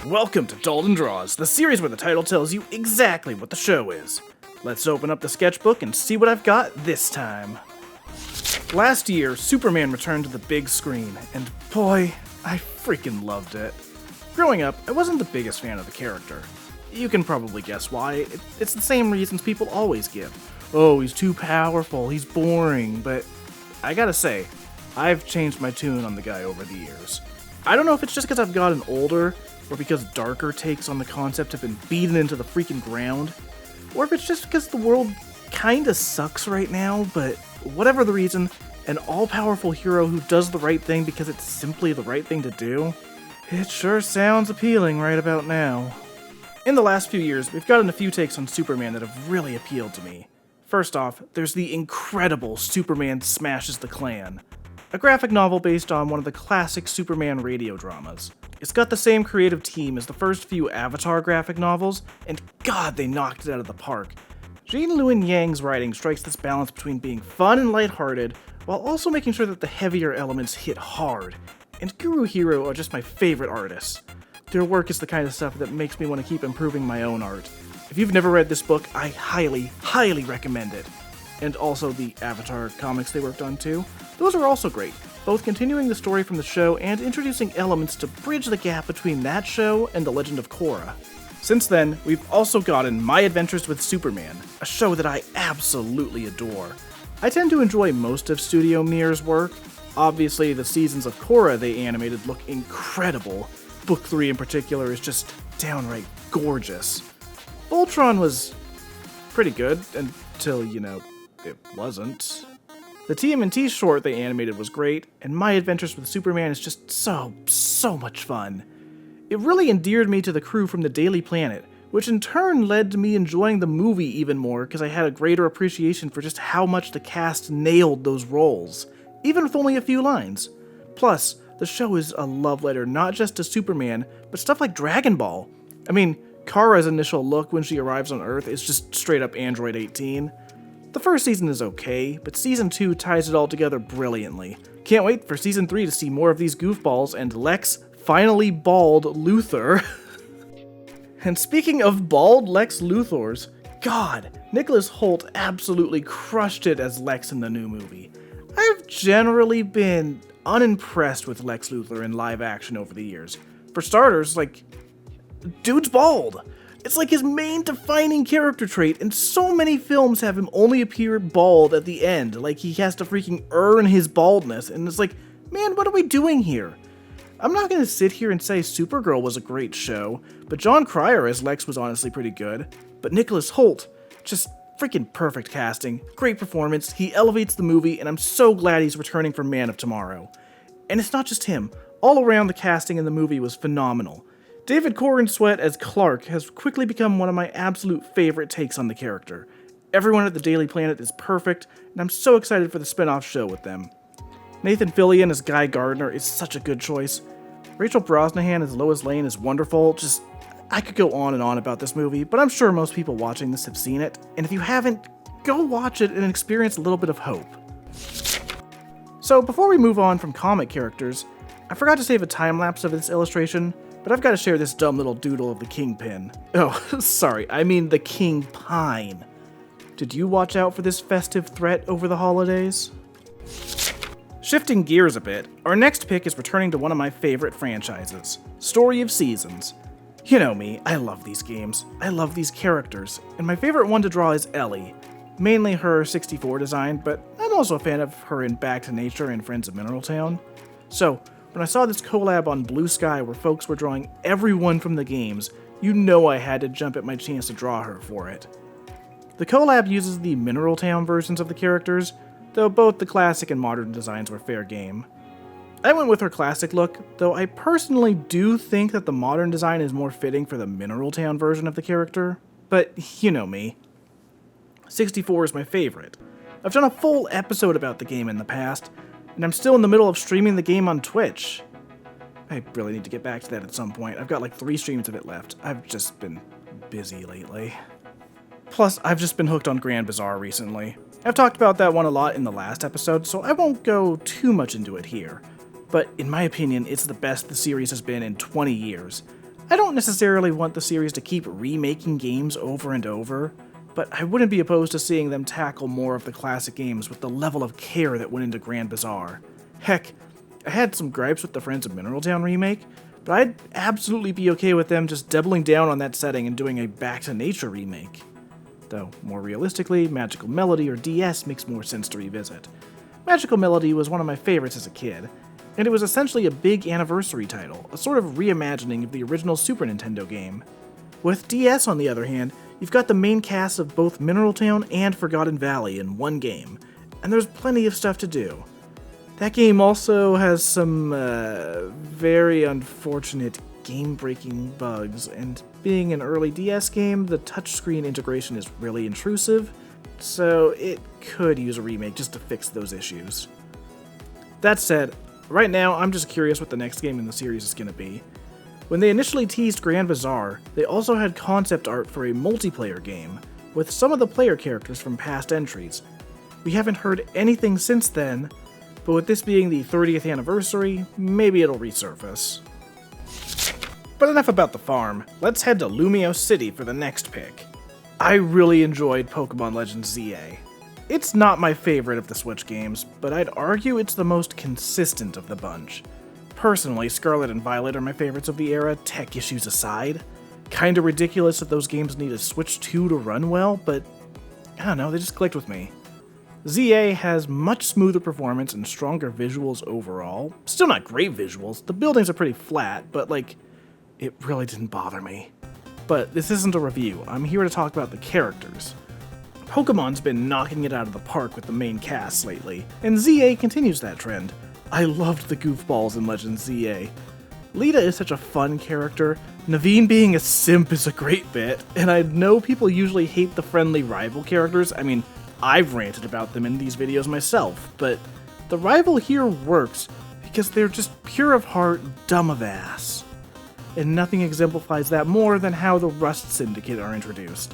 Welcome to Dalton Draws, the series where the title tells you exactly what the show is. Let's open up the sketchbook and see what I've got this time. Last year, Superman returned to the big screen, and boy, I freaking loved it. Growing up, I wasn't the biggest fan of the character. You can probably guess why. It's the same reasons people always give. Oh, he's too powerful, he's boring, but I gotta say, I've changed my tune on the guy over the years. I don't know if it's just because I've gotten older, or because darker takes on the concept have been beaten into the freaking ground, or if it's just because the world kinda sucks right now, but whatever the reason, an all-powerful hero who does the right thing because it's simply the right thing to do, it sure sounds appealing right about now. In the last few years, we've gotten a few takes on Superman that have really appealed to me. First off, there's the incredible Superman Smashes the Klan, a graphic novel based on one of the classic Superman radio dramas. It's got the same creative team as the first few Avatar graphic novels, and god, they knocked it out of the park. Jean Luen Yang's writing strikes this balance between being fun and lighthearted, while also making sure that the heavier elements hit hard. And Guru Hero are just my favorite artists. Their work is the kind of stuff that makes me want to keep improving my own art. If you've never read this book, I highly, highly recommend it. And also the Avatar comics they worked on too. Those are also great, both continuing the story from the show and introducing elements to bridge the gap between that show and The Legend of Korra. Since then, we've also gotten My Adventures with Superman, a show that I absolutely adore. I tend to enjoy most of Studio Mir's work. Obviously, the seasons of Korra they animated look incredible. Book 3 in particular is just downright gorgeous. Voltron was pretty good until, it wasn't. The TMNT short they animated was great, and My Adventures with Superman is just so much fun. It really endeared me to the crew from the Daily Planet, which in turn led to me enjoying the movie even more because I had a greater appreciation for just how much the cast nailed those roles, even with only a few lines. Plus, the show is a love letter not just to Superman, but stuff like Dragon Ball. I mean, Kara's initial look when she arrives on Earth is just straight up Android 18. The first season is okay, but Season 2 ties it all together brilliantly. Can't wait for Season 3 to see more of these goofballs and Lex finally bald Luthor. And speaking of bald Lex Luthors, god, Nicholas Hoult absolutely crushed it as Lex in the new movie. I've generally been unimpressed with Lex Luthor in live action over the years. For starters, dude's bald. It's like his main defining character trait, and so many films have him only appear bald at the end, like he has to freaking earn his baldness, and it's like, man, what are we doing here? I'm not gonna sit here and say Supergirl was a great show, but John Cryer as Lex was honestly pretty good. But Nicholas Hoult, just freaking perfect casting, great performance, he elevates the movie, and I'm so glad he's returning for Man of Tomorrow. And it's not just him, all around the casting in the movie was phenomenal. David Corn Sweat as Clark has quickly become one of my absolute favorite takes on the character. Everyone at the Daily Planet is perfect, and I'm so excited for the spin-off show with them. Nathan Fillion as Guy Gardner is such a good choice. Rachel Brosnahan as Lois Lane is wonderful. I could go on and on about this movie, but I'm sure most people watching this have seen it, and if you haven't, go watch it and experience a little bit of hope. So before we move on from comic characters, I forgot to save a time-lapse of this illustration, but I've got to share this dumb little doodle of the Kingpin. Oh, sorry, I mean the King Pine. Did you watch out for this festive threat over the holidays? Shifting gears a bit, our next pick is returning to one of my favorite franchises, Story of Seasons. You know me, I love these games, I love these characters, and my favorite one to draw is Ellie. Mainly her 64 design, but I'm also a fan of her in Back to Nature and Friends of Mineral Town. So, when I saw this collab on Blue Sky where folks were drawing everyone from the games, you know I had to jump at my chance to draw her for it. The collab uses the Mineral Town versions of the characters, though both the classic and modern designs were fair game. I went with her classic look, though I personally do think that the modern design is more fitting for the Mineral Town version of the character, but you know me. 64 is my favorite. I've done a full episode about the game in the past, and I'm still in the middle of streaming the game on Twitch. I really need to get back to that at some point. I've got 3 streams of it left. I've just been busy lately. Plus, I've just been hooked on Grand Bazaar recently. I've talked about that one a lot in the last episode, so I won't go too much into it here. But in my opinion, it's the best the series has been in 20 years. I don't necessarily want the series to keep remaking games over and over, but I wouldn't be opposed to seeing them tackle more of the classic games with the level of care that went into Grand Bazaar. Heck, I had some gripes with the Friends of Mineral Town remake, but I'd absolutely be okay with them just doubling down on that setting and doing a Back to Nature remake. Though, more realistically, Magical Melody or DS makes more sense to revisit. Magical Melody was one of my favorites as a kid, and it was essentially a big anniversary title, a sort of reimagining of the original Super Nintendo game. With DS, on the other hand, you've got the main cast of both Mineral Town and Forgotten Valley in one game, and there's plenty of stuff to do. That game also has some very unfortunate game-breaking bugs, and being an early DS game, the touchscreen integration is really intrusive, so it could use a remake just to fix those issues. That said, right now I'm just curious what the next game in the series is going to be. When they initially teased Grand Bazaar, they also had concept art for a multiplayer game, with some of the player characters from past entries. We haven't heard anything since then, but with this being the 30th anniversary, maybe it'll resurface. But enough about the farm, let's head to Lumio City for the next pick. I really enjoyed Pokemon Legends ZA. It's not my favorite of the Switch games, but I'd argue it's the most consistent of the bunch. Personally, Scarlet and Violet are my favorites of the era, tech issues aside. Kinda ridiculous that those games need a Switch 2 to run well, but I don't know, they just clicked with me. ZA has much smoother performance and stronger visuals overall. Still not great visuals, the buildings are pretty flat, but it really didn't bother me. But this isn't a review, I'm here to talk about the characters. Pokemon's been knocking it out of the park with the main cast lately, and ZA continues that trend. I loved the goofballs in Legends ZA. Lita is such a fun character, Naveen being a simp is a great bit, and I know people usually hate the friendly rival characters. I mean, I've ranted about them in these videos myself, but the rival here works because they're just pure of heart, dumb of ass. And nothing exemplifies that more than how the Rust Syndicate are introduced.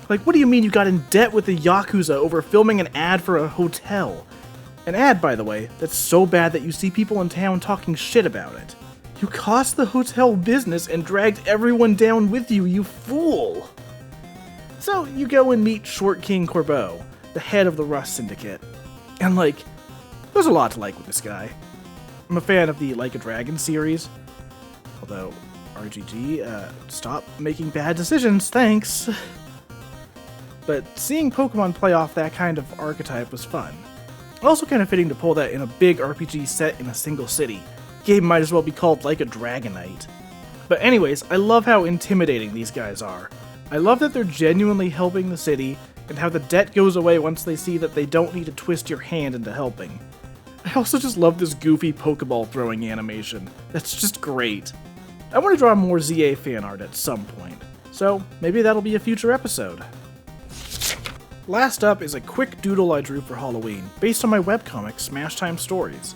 What do you mean you got in debt with the Yakuza over filming an ad for a hotel? An ad, by the way, that's so bad that you see people in town talking shit about it. You cost the hotel business and dragged everyone down with you, you fool! So you go and meet Short King Corbeau, the head of the Rust Syndicate. And there's a lot to like with this guy. I'm a fan of the Like a Dragon series. Although, RGG, stop making bad decisions, thanks. But seeing Pokemon play off that kind of archetype was fun. Also kind of fitting to pull that in a big RPG set in a single city. Game might as well be called Like a Dragonite. But anyways, I love how intimidating these guys are. I love that they're genuinely helping the city, and how the debt goes away once they see that they don't need to twist your hand into helping. I also just love this goofy Pokeball throwing animation. That's just great. I want to draw more ZA fan art at some point, so maybe that'll be a future episode. Last up is a quick doodle I drew for Halloween, based on my webcomic Smash Time Stories.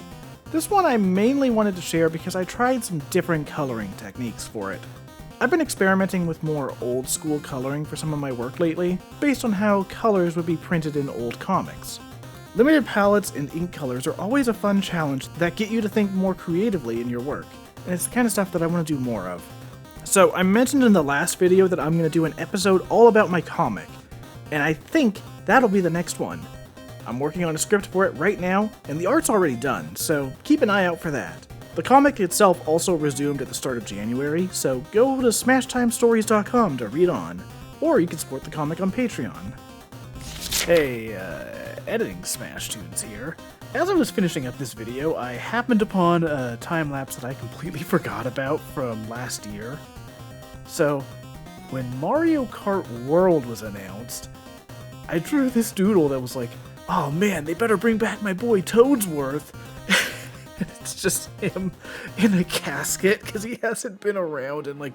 This one I mainly wanted to share because I tried some different coloring techniques for it. I've been experimenting with more old school coloring for some of my work lately, based on how colors would be printed in old comics. Limited palettes and ink colors are always a fun challenge that get you to think more creatively in your work, and it's the kind of stuff that I want to do more of. So I mentioned in the last video that I'm going to do an episode all about my comic, and I think that'll be the next one. I'm working on a script for it right now, and the art's already done, so keep an eye out for that. The comic itself also resumed at the start of January, so go to smashtimestories.com to read on, or you can support the comic on Patreon. Hey, editing Smash Tunes here. As I was finishing up this video, I happened upon a time-lapse that I completely forgot about from last year. So, when Mario Kart World was announced, I drew this doodle that was like, oh man, they better bring back my boy Toadsworth. It's just him in a casket, because he hasn't been around in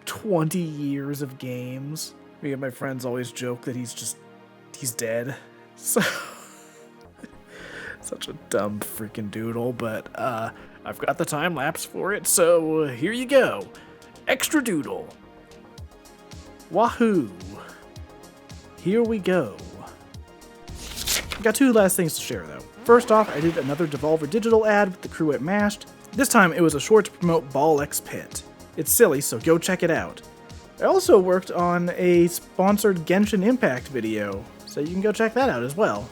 20 years of games. Me and my friends always joke that he's dead. So, such a dumb freaking doodle, but I've got the time lapse for it, so here you go. Extra doodle. Wahoo. Here we go. I got two last things to share though. First off, I did another Devolver Digital ad with the crew at Mashed. This time it was a short to promote Ball X Pit. It's silly, so go check it out. I also worked on a sponsored Genshin Impact video, so you can go check that out as well.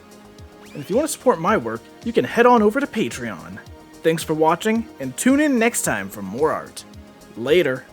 And if you want to support my work, you can head on over to Patreon. Thanks for watching, and tune in next time for more art. Later.